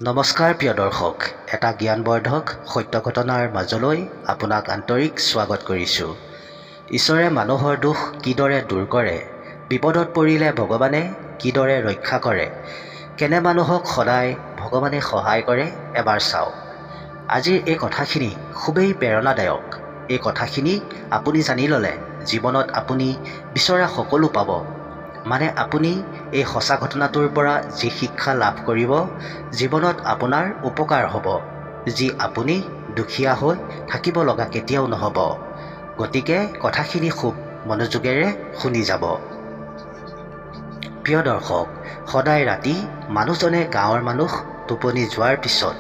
নমস্কাৰ প্ৰিয় দৰ্শক, এটা জ্ঞানবৰ্ধক সত্য ঘটনাৰ মাজলৈ আপোনাক আন্তৰিক স্বাগত কৰিছোঁ। ঈশ্বৰে মানুহৰ দুখ কিদৰে দূৰ কৰে, বিপদত পৰিলে ভগৱানে কিদৰে ৰক্ষা কৰে, কেনে মানুহক সদায় ভগৱানে সহায় কৰে এবাৰ চাওক। আজিৰ এই কথাখিনি খুবেই প্ৰেৰণাদায়ক। এই কথাখিনি আপুনি জানি ল'লে জীৱনত আপুনি বিচৰা সকলো পাব। মানে আপুনি এই সঁচা ঘটনাটোৰ পৰা যি শিক্ষা লাভ কৰিব, জীৱনত আপোনাৰ উপকাৰ হ'ব, যি আপুনি দুখীয়া হৈ থাকিব লগা কেতিয়াও নহ'ব। গতিকে কথাখিনি খুব মনোযোগেৰে শুনি যাব। প্ৰিয় দৰ্শক, সদায় ৰাতি মানুহজনে গাঁৱৰ মানুহ টোপনি যোৱাৰ পিছত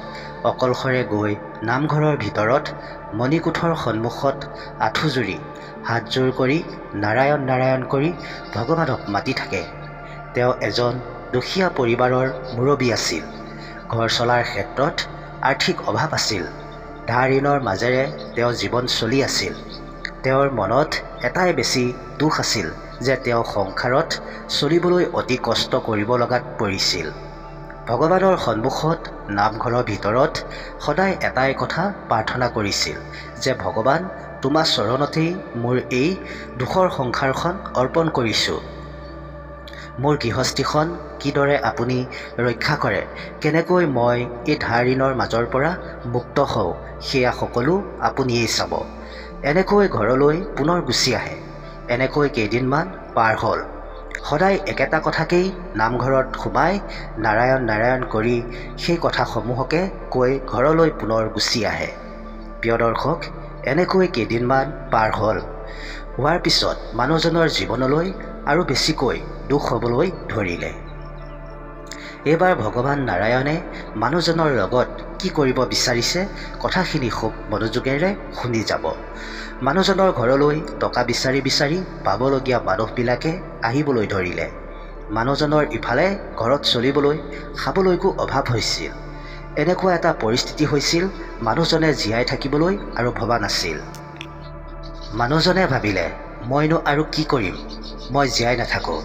অকলশৰে গৈ নামঘৰৰ ভিতৰত মণিকোঠৰ সন্মুখত আঁঠুজুৰি হাতযোৰ কৰি নাৰায়ণ নাৰায়ণ কৰি ভগৱানক মাতি থাকে। তেওঁ এজন দুখীয়া পৰিবাৰৰ মুৰব্বী আছিল। ঘৰ চলাৰ ক্ষেত্ৰত আৰ্থিক অভাৱ আছিল। ধাৰ ঋণৰ মাজেৰে তেওঁ জীৱন চলি আছিল। তেওঁৰ মনত এটাই বেছি দুখ আছিল যে তেওঁ সংসাৰত চলিবলৈ অতি কষ্ট কৰিব লগাত পৰিছিল। ভগৱানৰ সন্মুখত নামঘৰৰ ভিতৰত সদায় এটাই কথা প্ৰাৰ্থনা কৰিছিল যে ভগৱান, তোমাৰ চৰণতেই মোৰ এই দুখৰ সংসাৰখন অৰ্পণ কৰিছোঁ। মোৰ গৃহস্থীখন কিদৰে আপুনি ৰক্ষা কৰে, কেনেকৈ মই এই ধাৰ ঋণৰ মাজৰ পৰা মুক্ত হওঁ, সেয়া সকলো আপুনিয়েই চাব। এনেকৈ ঘৰলৈ পুনৰ গুচি আহে। এনেকৈ কেইদিনমান পাৰ হ'ল। সদায় একেটা কথাকেই নামঘৰত সোমাই নাৰায়ণ নাৰায়ণ কৰি সেই কথাসমূহকে কৈ ঘৰলৈ পুনৰ গুচি আহে। প্ৰিয় দৰ্শক, এনেকৈ কেইদিনমান পাৰ হ'ল। হোৱাৰ পিছত মানুহজনৰ জীৱনলৈ আৰু বেছিকৈ দুখ হ'বলৈ ধৰিলে। এইবাৰ ভগৱান নাৰায়ণে মানুহজনৰ লগত কি কৰিব বিচাৰিছে, কথাখিনি খুব মনোযোগেৰে শুনি যাব। মানুহজনৰ ঘৰলৈ টকা বিচাৰি বিচাৰি পাবলগীয়া মানুহবিলাকে আহিবলৈ ধৰিলে। মানুহজনৰ ইফালে ঘৰত চলিবলৈ খাবলৈকো অভাৱ হৈছিল। এনেকুৱা এটা পৰিস্থিতি হৈছিল, মানুহজনে জীয়াই থাকিবলৈ আৰু ভবা নাছিল। মানুহজনে ভাবিলে, মইনো আৰু কি কৰিম, মই জীয়াই নাথাকোঁ।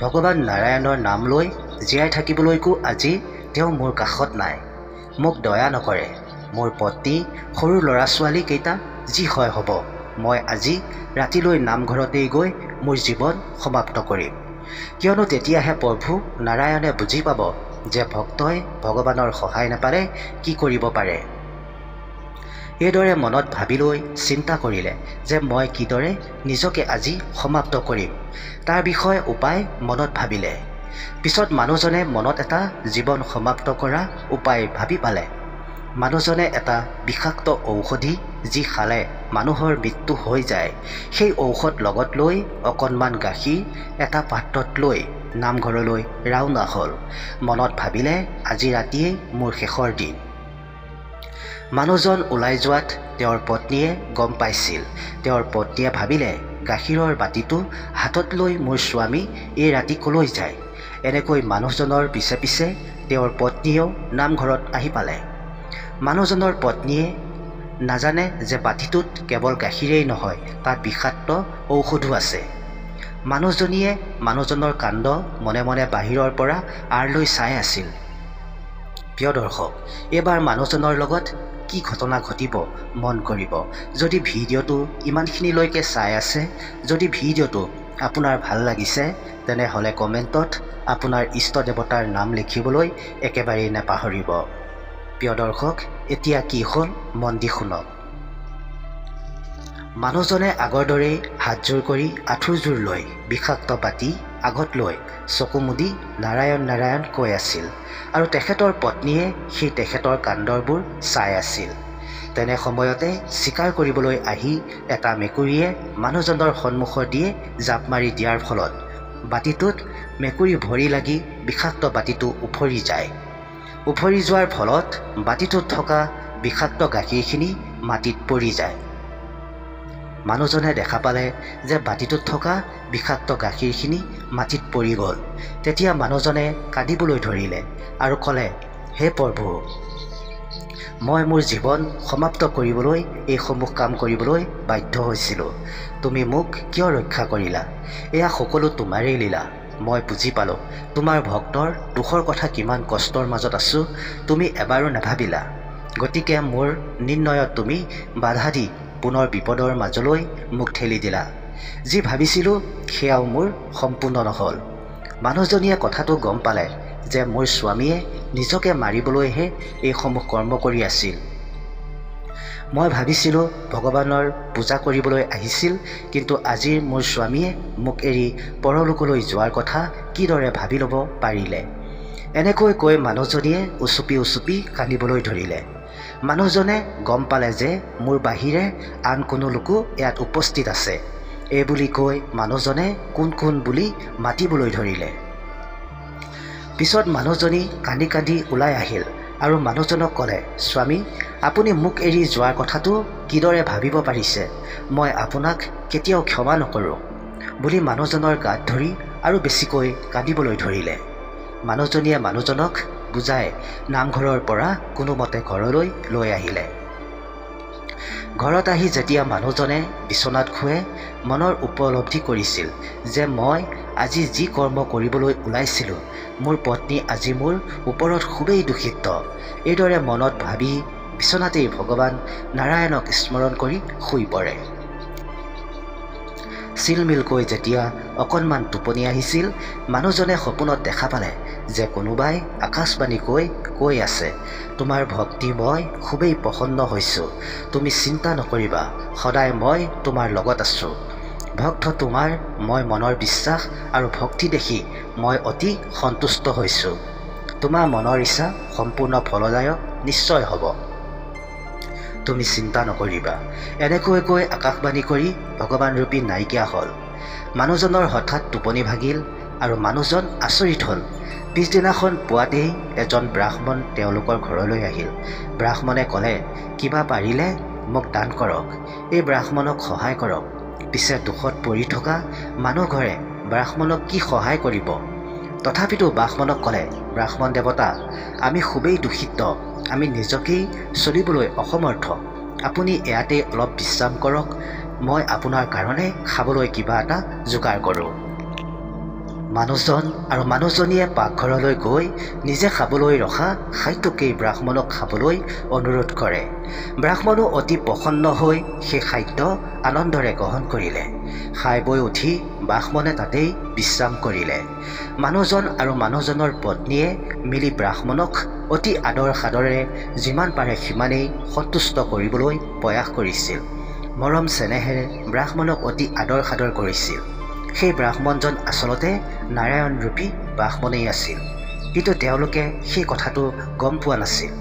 ভগৱান নাৰায়ণৰ নাম লৈ জীয়াই থাকিবলৈকো আজি তেওঁ মোৰ কাষত নাই, মোক দয়া নকৰে। মোৰ পত্নী, সৰু ল'ৰা ছোৱালীকেইটা যি হয় হ'ব, মই আজি ৰাতিলৈ নামঘৰতেই গৈ মোৰ জীৱন সমাপ্ত কৰিম। কিয়নো তেতিয়াহে প্ৰভু নাৰায়ণে বুজি পাব যে ভক্তই ভগৱানৰ সহায় নাপালে কি কৰিব পাৰে। এইদৰে মনত ভাবি লৈ চিন্তা কৰিলে যে মই কিদৰে নিজকে আজি সমাপ্ত কৰিম, তাৰ বিষয়ে উপায় মনত ভাবিলে। পিছত মানুহজনে মনত এটা জীৱন সমাপ্ত কৰা উপায় ভাবি পালে। মানুহজনে এটা বিষাক্ত ঔষধি যি খালে মানুহৰ মৃত্যু হৈ যায়, সেই ঔষধ লগত লৈ অকণমান গাখীৰ এটা পাত্ৰত লৈ নামঘৰলৈ ৰাওনা হ'ল। মনত ভাবিলে, আজি ৰাতিয়েই মোৰ শেষৰ দিন। মানুহজন ওলাই যোৱাত তেওঁৰ পত্নীয়ে গম পাইছিল। তেওঁৰ পত্নীয়ে ভাবিলে, গাখীৰৰ বাতিটো হাতত লৈ মোৰ স্বামী এই ৰাতি কলৈ যায়। এনেকৈ মানুহজনৰ পিছে পিছে তেওঁৰ পত্নীয়েও নামঘৰত আহি পালে। মানুহজনৰ পত্নীয়ে নাজানে যে বাতিটোত কেৱল গাখীৰেই নহয়, তাত বিষাক্ত ঔষধো আছে। মানুহজনীয়ে মানুহজনৰ কাণ্ড মনে মনে বাহিৰৰ পৰা আঁৰ লৈ চাই আছিল। প্ৰিয় দৰ্শক, এইবাৰ মানুহজনৰ লগত কি ঘটনা ঘটিব মন কৰিব। যদি ভিডিঅ'টো ইমানখিনিলৈকে চাই আছে, যদি ভিডিঅ'টো আপোনাৰ ভাল লাগিছে, তেনেহ'লে কমেণ্টত আপোনাৰ ইষ্ট দেৱতাৰ নাম লিখিবলৈ একেবাৰেই নাপাহৰিব। প্ৰিয় দৰ্শক, এতিয়া কি হ'ল মন দি শুনক। মানুহজনে আগৰ দৰেই হাতযোৰ কৰি আঁঠুৰযোৰ লৈ বিষাক্ত বাতি আগত লৈ চকু মুদি নাৰায়ণ নাৰায়ণ কৈ আছিল, আৰু তেখেতৰ পত্নীয়ে সেই তেখেতৰ কাণ্ডবোৰ চাই আছিল। তেনে সময়তে চিকাৰ কৰিবলৈ আহি এটা মেকুৰীয়ে মানুহজনৰ সন্মুখৰ দিয়ে জাপ মাৰি দিয়াৰ ফলত বাতিটোত মেকুৰী ভৰি লাগি বিষাক্ত বাতিটো উফৰি যায়। উফৰি যোৱাৰ ফলত বাতিটোত থকা বিষাক্ত গাখীৰখিনি মাটিত পৰি যায়। মানুহজনে দেখা পালে যে বাতিটোত থকা বিষাক্ত গাখীৰখিনি মাটিত পৰি গ'ল। তেতিয়া মানুহজনে কান্দিবলৈ ধৰিলে আৰু ক'লে, হে প্ৰভু, মই মোৰ জীৱন সমাপ্ত কৰিবলৈ এইসমূহ কাম কৰিবলৈ বাধ্য হৈছিলোঁ। তুমি মোক কিয় ৰক্ষা কৰিলা? এয়া সকলো তোমাৰেই লীলা। মই বুজি পালোঁ তোমাৰ ভক্তৰ দুখৰ কথা কিমান কষ্টৰ মাজত আছোঁ তুমি এবাৰো নাভাবিলা। গতিকে মোৰ নিৰ্ণয়ত তুমি বাধা দি পুনৰ বিপদৰ মাজলৈ মোক ঠেলি দিলা। যি ভাবিছিলোঁ সেয়াও মোৰ সম্পূৰ্ণ নহ'ল। মানুহজনীয়ে কথাটো গম পালে যে মোৰ স্বামীয়ে নিজকে মাৰিবলৈহে এইসমূহ কৰ্ম কৰি আছিল। মই ভাবিছিলোঁ ভগৱানৰ পূজা কৰিবলৈ আহিছিল, কিন্তু আজিৰ মোৰ স্বামীয়ে মোক এৰি পৰলোকলৈ যোৱাৰ কথা কিদৰে ভাবি ল'ব পাৰিলে। এনেকৈ কৈ মানুহজনীয়ে উচুপি কান্দিবলৈ ধৰিলে। মানুহজনে গম পালে যে মোৰ বাহিৰে আন কোনো লোকো ইয়াত উপস্থিত আছে। এইবুলি কৈ মানুহজনে কোন কোন বুলি মাতিবলৈ ধৰিলে। পিছত মানুহজনী কান্দি কান্দি ওলাই আহিল আৰু মানুহজনক ক'লে, স্বামী, আপুনি মোক এৰি যোৱাৰ কথাটো কিদৰে ভাবিব পাৰিছে? মই আপোনাক কেতিয়াও ক্ষমা নকৰোঁ বুলি মানুহজনৰ গাত ধৰি আৰু বেছিকৈ কান্দিবলৈ ধৰিলে। মানুহজনীয়ে মানুহজনক বুজাই নামঘৰৰ পৰা কোনোমতে ঘৰলৈ লৈ আহিলে। ঘৰত আহি যেতিয়া মানুহজনে বিচনাত শুৱে মনৰ উপলব্ধি কৰিছিল যে মই আজি যি কৰ্ম কৰিবলৈ ওলাইছিলোঁ মোৰ পত্নী আজি মোৰ ওপৰত খুবেই দুখিত। এইদৰে মনত ভাবি বিচনাতেই ভগৱান নাৰায়ণক স্মৰণ কৰি শুই পৰে। চিলমিলকৈ যেতিয়া অকণমান টোপনি আহিছিল মানুহজনে সপোনত দেখা পালে যে কোনোবাই আকাশবাণীকৈ কৈ আছে, তোমাৰ ভক্তি মই খুবেই প্ৰসন্ন হৈছোঁ, তুমি চিন্তা নকৰিবা, সদায় মই তোমাৰ লগত আছোঁ। ভক্ত তোমাৰ মই মনৰ বিশ্বাস আৰু ভক্তি দেখি মই অতি সন্তুষ্ট হৈছোঁ। তোমাৰ মনৰ ইচ্ছা সম্পূৰ্ণ ফলদায়ক নিশ্চয় হ'ব, তুমি চিন্তা নকৰিবা। এনেকৈ কৈ আকাশবাণী কৰি ভগৱান ৰূপী নাইকিয়া হ'ল। মানুহজনৰ হঠাৎ টোপনি ভাগিল আৰু মানুহজন আচৰিত হ'ল। পিছদিনাখন পুৱাতেই এজন ব্ৰাহ্মণ তেওঁলোকৰ ঘৰলৈ আহিল। ব্ৰাহ্মণে ক'লে, কিবা পাৰিলে মোক দান কৰক, এই ব্ৰাহ্মণক সহায় কৰক। পিছে দুখত পৰি থকা মানুহ ঘৰে ব্ৰাহ্মণক কি সহায় কৰিব? তথাপিতো ব্ৰাহ্মণক ক'লে, ব্ৰাহ্মণ দেৱতা, আমি খুবেই দুখিত, আমি নিজকেই চলিবলৈ অসমৰ্থ, আপুনি ইয়াতে অলপ বিশ্ৰাম কৰক, মই আপোনাৰ কাৰণে খাবলৈ কিবা এটা যোগাৰ কৰোঁ। মানুহজন আৰু মানুহজনীয়ে পাকঘৰলৈ গৈ নিজে খাবলৈ ৰখা খাদ্যকেই ব্ৰাহ্মণক খাবলৈ অনুৰোধ কৰে। ব্ৰাহ্মণো অতি প্ৰসন্ন হৈ সেই খাদ্য আনন্দৰে গ্ৰহণ কৰিলে। খাই বৈ উঠি ব্ৰাহ্মণে তাতেই বিশ্ৰাম কৰিলে। মানুহজন আৰু মানুহজনৰ পত্নীয়ে মিলি ব্ৰাহ্মণক অতি আদৰ সাদৰেৰে যিমান পাৰে সিমানেই সন্তুষ্ট কৰিবলৈ প্ৰয়াস কৰিছিল। মৰম চেনেহেৰে ব্ৰাহ্মণক অতি আদৰ সাদৰ কৰিছিল। সেই ব্ৰাহ্মণজন আচলতে নাৰায়ণ ৰূপী ব্ৰাহ্মণেই আছিল, কিন্তু তেওঁলোকে সেই কথাটো গম পোৱা নাছিল।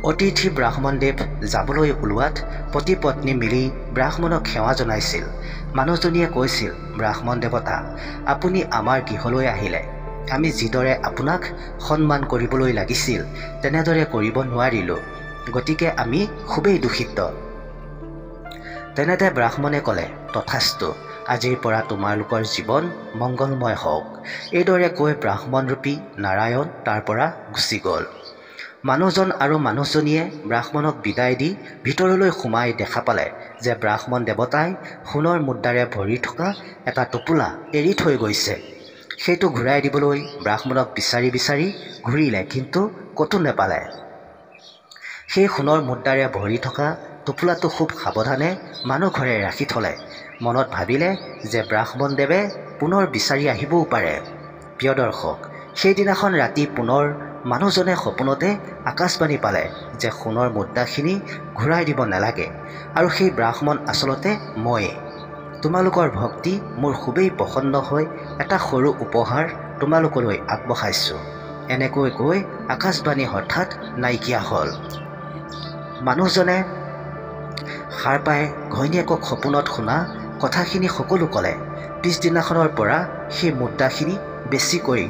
অতিথি ব্ৰাহ্মণদেৱ যাবলৈ ওলোৱাত পতি পত্নী মিলি ব্ৰাহ্মণক সেৱা জনাইছিল। মানুহজনীয়ে কৈছিল, ব্ৰাহ্মণ দেৱতা, আপুনি আমাৰ গৃহলৈ আহিলে, আমি যিদৰে আপোনাক সন্মান কৰিবলৈ লাগিছিল তেনেদৰে কৰিব নোৱাৰিলোঁ, গতিকে আমি খুবেই দুখিত। তেনেতে ব্ৰাহ্মণে ক'লে, তথাস্তু, আজিৰ পৰা তোমালোকৰ জীৱন মংগলময় হওক। এইদৰে কৈ ব্ৰাহ্মণৰূপী নাৰায়ণ তাৰ পৰা গুচি গ'ল। মানুহজন আৰু মানুহজনীয়ে ব্ৰাহ্মণক বিদায় দি ভিতৰলৈ সোমাই দেখা পালে যে ব্ৰাহ্মণ দেৱতাই সোণৰ মুদ্ৰাৰে ভৰি থকা এটা টোপোলা এৰি থৈ গৈছে। সেইটো ঘূৰাই দিবলৈ ব্ৰাহ্মণক বিচাৰি বিচাৰি ঘূৰিলে, কিন্তু ক'তো নেপালে। সেই সোণৰ মুদ্ৰাৰে ভৰি থকা টোপোলাটো খুব সাৱধানে মানুহ ঘৰে ৰাখি থলে। মনত ভাবিলে যে ব্ৰাহ্মণদেৱে পুনৰ বিচাৰি আহিবও পাৰে। প্ৰিয় দৰ্শক, সেইদিনাখন ৰাতি পুনৰ মানুহজনে সপোনতে আকাশবাণী পালে যে সোণৰ মুদ্ৰাখিনি ঘূৰাই দিব নালাগে আৰু সেই ব্ৰাহ্মণ আচলতে ময়েই। তোমালোকৰ ভক্তি মোৰ খুবেই প্ৰসন্ন হৈ এটা সৰু উপহাৰ তোমালোকলৈ আগবঢ়াইছোঁ। এনেকৈ কৈ আকাশবাণী হঠাৎ নাইকিয়া হ'ল। মানুহজনে সাৰ পাই ঘৈণীয়েকক সপোনত শুনা কথাখিনি সকলো ক'লে। পিছদিনাখনৰ পৰা সেই মুদ্ৰাখিনি বেছি কৰি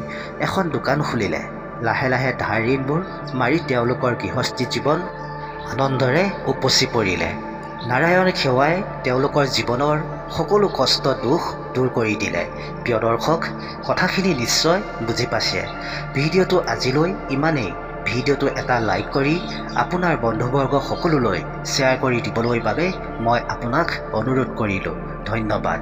এখন দোকান খুলিলে। লাহে লাহে ধাৰ ঋণবোৰ মাৰি তেওঁলোকৰ গৃহস্থী জীৱন আনন্দৰে উপচি পৰিলে। নাৰায়ণ সেৱাই তেওঁলোকৰ জীৱনৰ সকলো কষ্ট দুখ দূৰ কৰি দিলে। প্ৰিয় দৰ্শক, কথাখিনি নিশ্চয় বুজি পাইছে। ভিডিঅ'টো আজিলৈ ইমানেই। ভিডিঅ'টো এটা লাইক কৰি আপোনাৰ বন্ধুবৰ্গ সকলোলৈ শ্বেয়াৰ কৰি দিবলৈ বাবে মই আপোনাক অনুৰোধ কৰিলোঁ। ধন্যবাদ।